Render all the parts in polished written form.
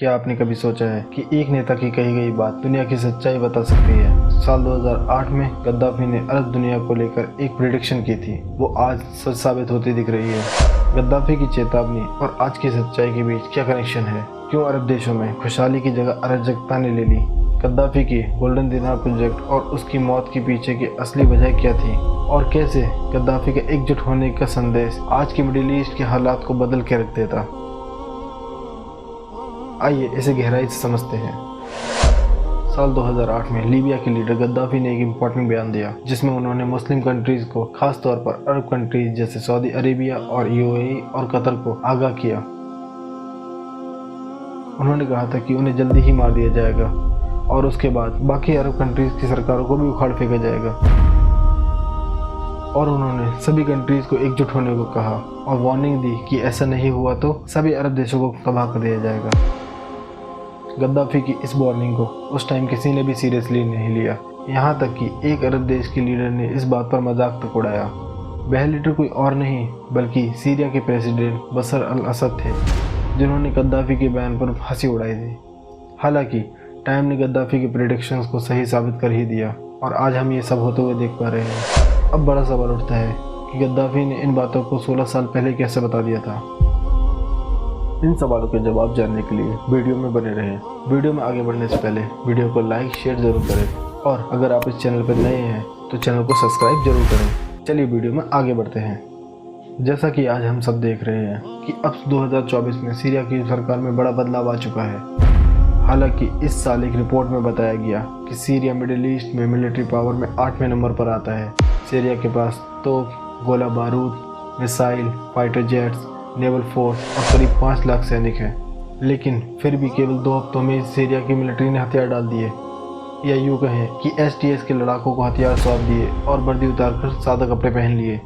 क्या आपने कभी सोचा है कि एक नेता की कही गई बात दुनिया की सच्चाई बता सकती है? साल 2008 में गद्दाफी ने अरब दुनिया को लेकर एक प्रेडिक्शन की थी, वो आज सच साबित होती दिख रही है। गद्दाफी की चेतावनी और आज की सच्चाई के बीच क्या कनेक्शन है? क्यों अरब देशों में खुशहाली की जगह अराजकता ने ले ली? गद्दाफी की गोल्डन दिनार प्रोजेक्ट और उसकी मौत के पीछे की असली वजह क्या थी? और कैसे गद्दाफी का एकजुट होने का संदेश आज की मिडिल ईस्ट के हालात को बदल के रख देता? आइए इसे गहराई से समझते हैं। साल 2008 में लीबिया के लीडर गद्दाफी ने एक इम्पोर्टेंट बयान दिया, जिसमें उन्होंने मुस्लिम कंट्रीज को, खास तौर पर अरब कंट्रीज जैसे सऊदी अरेबिया और यूएई और कतर को आगाह किया। उन्होंने कहा था कि उन्हें जल्दी ही मार दिया जाएगा और उसके बाद बाकी अरब कंट्रीज की सरकारों को भी उखाड़ फेंका जाएगा। और उन्होंने सभी कंट्रीज को एकजुट होने को कहा और वार्निंग दी कि ऐसा नहीं हुआ तो सभी अरब देशों को तबाह कर दिया जाएगा। गद्दाफी की इस वार्निंग को उस टाइम किसी ने भी सीरियसली नहीं लिया, यहाँ तक कि एक अरब देश के लीडर ने इस बात पर मजाक तक उड़ाया। वह लीडर कोई और नहीं बल्कि सीरिया के प्रेसिडेंट बशर अल असद थे, जिन्होंने गद्दाफी के बयान पर हंसी उड़ाई थी। हालांकि टाइम ने गद्दाफी के प्रेडिक्शंस को सही साबित कर ही दिया और आज हम ये सब होते हुए देख पा रहे हैं। अब बड़ा सवाल उठता है कि गद्दाफी ने इन बातों को 16 साल पहले कैसे बता दिया था। इन सवालों के जवाब जानने के लिए वीडियो में बने रहें। वीडियो में आगे बढ़ने से पहले वीडियो को लाइक शेयर जरूर करें और अगर आप इस चैनल पर नए हैं तो चैनल को सब्सक्राइब जरूर करें। चलिए वीडियो में आगे बढ़ते हैं। जैसा कि आज हम सब देख रहे हैं कि अब 2024 में सीरिया की सरकार में बड़ा बदलाव आ चुका है। हालांकि इस साल एक रिपोर्ट में बताया गया कि सीरिया मिडिल ईस्ट में मिलिट्री पावर में 8वें नंबर पर आता है। सीरिया के पास तोप, गोला बारूद, missile, fighter jets, naval force और करीब 5 लाख सैनिक हैं। लेकिन फिर भी केवल 2 हफ्तों में सीरिया की मिलिट्री ने हथियार डाल दिए, या यूँ कहें कि एसटीएस के लड़ाकों को हथियार सौंप दिए और वर्दी उतारकर सादा कपड़े पहन लिए।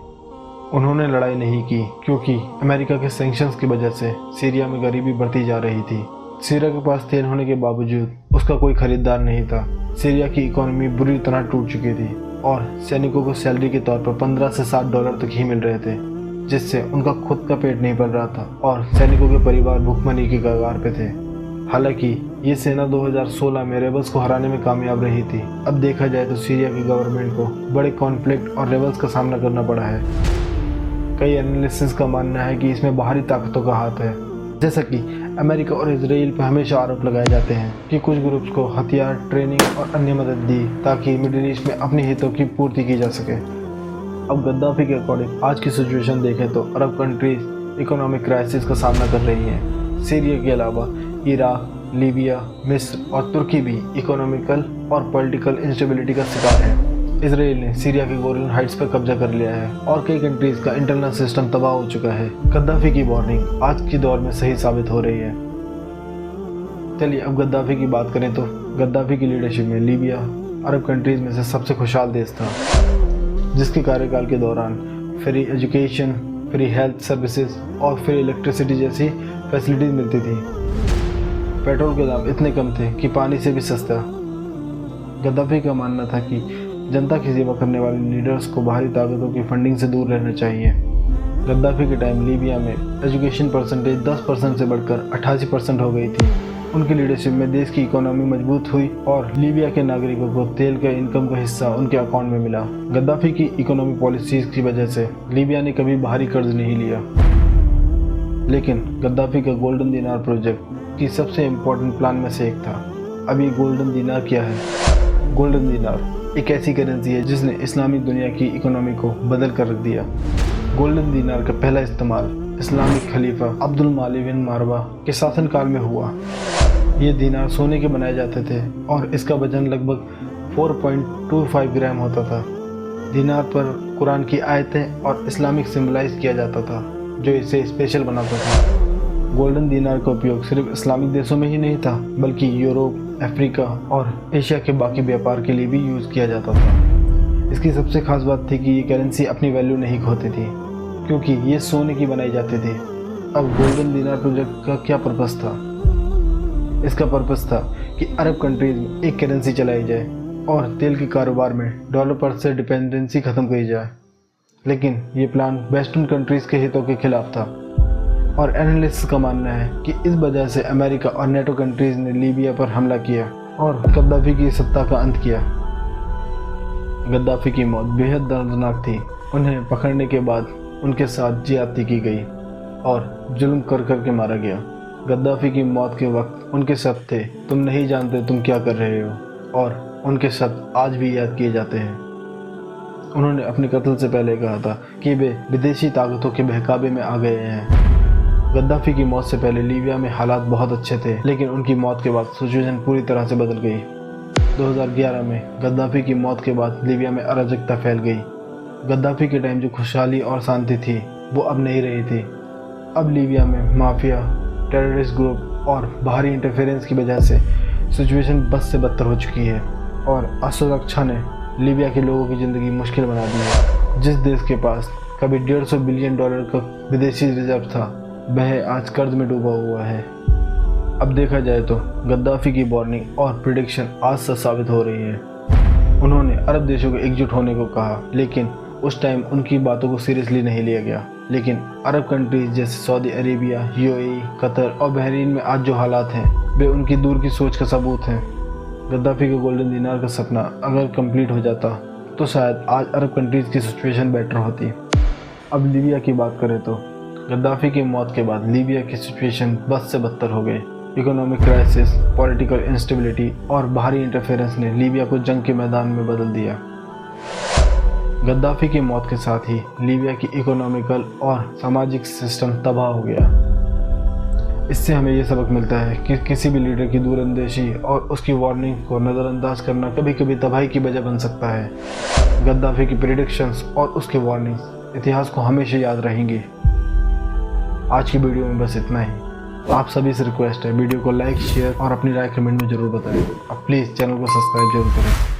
उन्होंने लड़ाई नहीं की क्योंकि अमेरिका के सैंक्शंस की वजह से सीरिया में गरीबी बढ़ती जा रही थी। सीरिया के पास तेल होने के बावजूद उसका कोई खरीदार नहीं था। सीरिया की इकोनॉमी बुरी तरह टूट चुकी थी और सैनिकों को सैलरी के तौर पर 15 से $60 तक ही मिल रहे थे, जिससे उनका खुद का पेट नहीं भर रहा था और सैनिकों के परिवार भूखमरी के कगार पे थे। हालांकि ये सेना 2016 में रेबल्स को हराने में कामयाब रही थी। अब देखा जाए तो सीरिया की गवर्नमेंट को बड़े कॉन्फ्लिक्ट और रेबल्स का सामना करना पड़ा है। कई एनालिसिस का मानना है कि इसमें बाहरी ताकतों का हाथ है। जैसा कि अमेरिका और इजराइल पर हमेशा आरोप लगाए जाते हैं कि कुछ ग्रुप्स को हथियार, ट्रेनिंग और अन्य मदद दी ताकि मिडिल ईस्ट में अपने हितों की पूर्ति की जा सके। अब गद्दाफी के अकॉर्डिंग आज की सिचुएशन देखें तो अरब कंट्रीज इकोनॉमिक क्राइसिस का सामना कर रही हैं। सीरिया के अलावा इराक, लीबिया, मिस्र और तुर्की भी इकोनॉमिकल और पॉलिटिकल इंस्टेबिलिटी का शिकार है। इजराइल ने सीरिया के गोलन हाइट्स पर कब्जा कर लिया है और कई कंट्रीज का इंटरनल सिस्टम तबाह हो चुका है। गद्दाफी की वार्निंग आज के दौर में सही साबित हो रही है। चलिए अब गद्दाफी की बात करें तो गद्दाफी की लीडरशिप में लीबिया अरब कंट्रीज में से सबसे खुशहाल देश था, जिसके कार्यकाल के दौरान free education, free health services और फ्री इलेक्ट्रिसिटी जैसी फैसिलिटीज मिलती थी। पेट्रोल के दाम इतने कम थे कि पानी से भी सस्ता। गद्दाफी का मानना था कि जनता की सेवा करने वाले लीडर्स को बाहरी ताकतों की फंडिंग से दूर रहना चाहिए। गद्दाफी के टाइम लीबिया में एजुकेशन परसेंटेज 10% से बढ़कर 88% हो गई थी। उनकी लीडरशिप में देश की इकोनॉमी मजबूत हुई और लीबिया के नागरिकों को तेल का इनकम का हिस्सा उनके अकाउंट में मिला। गद्दाफी की इकोनॉमी पॉलिसीज की वजह से लीबिया ने कभी बाहरी कर्ज नहीं लिया। लेकिन गद्दाफी का गोल्डन दिनार प्रोजेक्ट की सबसे इम्पोर्टेंट प्लान में से एक था। अब ये गोल्डन दिनार क्या है? गोल्डन दिनार एक ऐसी करेंसी है जिसने इस्लामिक दुनिया की इकोनॉमी को बदल कर रख दिया। गोल्डन दिनार का पहला इस्तेमाल इस्लामिक खलीफा अब्दुल मालिक बिन मारवा के शासनकाल में हुआ। ये दिनार सोने के बनाए जाते थे और इसका वजन लगभग 4.25 ग्राम होता था। दिनार पर कुरान की आयतें और इस्लामिक सिंबलाइज किया जाता था, जो इसे स्पेशल बनाता था। गोल्डन दिनार का उपयोग सिर्फ इस्लामिक देशों में ही नहीं था, बल्कि यूरोप, अफ्रीका और एशिया के बाकी व्यापार के लिए भी यूज़ किया जाता था। इसकी सबसे खास बात थी कि ये करेंसी अपनी वैल्यू नहीं खोती थी, क्योंकि ये सोने की बनाई जाती थी। अब गोल्डन दिनार प्रोजेक्ट का क्या पर्पस था? इसका पर्पस था कि अरब कंट्रीज में एक करेंसी चलाई जाए और तेल के कारोबार में डॉलर पर से डिपेंडेंसी ख़त्म की जाए। लेकिन ये प्लान वेस्टर्न कंट्रीज़ के हितों के खिलाफ था। और एनालिस्ट का मानना है कि इस वजह से अमेरिका और नेटो कंट्रीज ने लीबिया पर हमला किया और गद्दाफी की सत्ता का अंत किया। गद्दाफी की मौत बेहद दर्दनाक थी। उन्हें पकड़ने के बाद उनके साथ ज्यादती की गई और जुल्म कर कर के मारा गया। गद्दाफी की मौत के वक्त उनके शब्द थे, तुम नहीं जानते तुम क्या कर रहे हो, और उनके शब्द आज भी याद किए जाते हैं। उन्होंने अपने कत्ल से पहले कहा था कि वे विदेशी ताकतों के बहकावे में आ गए हैं। गद्दाफी की मौत से पहले लीबिया में हालात बहुत अच्छे थे, लेकिन उनकी मौत के बाद सिचुएशन पूरी तरह से बदल गई। 2011 में गद्दाफी की मौत के बाद लीबिया में अराजकता फैल गई। गद्दाफी के टाइम जो खुशहाली और शांति थी वो अब नहीं रही थी। अब लीबिया में माफिया, टेररिस्ट ग्रुप और बाहरी इंटरफेरेंस की वजह से सिचुएशन बद से बदतर हो चुकी है और असुरक्षा ने लीबिया के लोगों की ज़िंदगी मुश्किल बना दी है। जिस देश के पास कभी $150 बिलियन का विदेशी रिजर्व था, वह आज कर्ज में डूबा हुआ है। अब देखा जाए तो गद्दाफी की वार्निंग और प्रिडिक्शन आज सच साबित हो रही है। उन्होंने अरब देशों को एकजुट होने को कहा, लेकिन उस टाइम उनकी बातों को सीरियसली नहीं लिया गया। लेकिन अरब कंट्रीज जैसे सऊदी अरेबिया, यूएई, कतर और बहरीन में आज जो हालात हैं वे उनकी दूर की सोच का सबूत हैं। गद्दाफी के गोल्डन दिनार का सपना अगर कंप्लीट हो जाता तो शायद आज अरब कंट्रीज की सिचुएशन बेटर होती। अब लीबिया की बात करें तो गद्दाफी की मौत के बाद लीबिया की सिचुएशन बद से बदतर हो गई। इकोनॉमिक क्राइसिस, पॉलिटिकल इंस्टेबिलिटी और बाहरी इंटरफेरेंस ने लीबिया को जंग के मैदान में बदल दिया। गद्दाफी की मौत के साथ ही लीबिया की इकोनॉमिकल और सामाजिक सिस्टम तबाह हो गया। इससे हमें ये सबक मिलता है कि किसी भी लीडर की दूरअंदेशी और उसकी वार्निंग को नज़रअंदाज करना कभी कभी तबाही की वजह बन सकता है। गद्दाफी की प्रेडिक्शंस और उसके वार्निंग्स इतिहास को हमेशा याद रहेंगी। आज की वीडियो में बस इतना ही। आप सभी से रिक्वेस्ट है वीडियो को लाइक, शेयर और अपनी राय कमेंट में ज़रूर बताएं। अब प्लीज़ चैनल को सब्सक्राइब जरूर करें।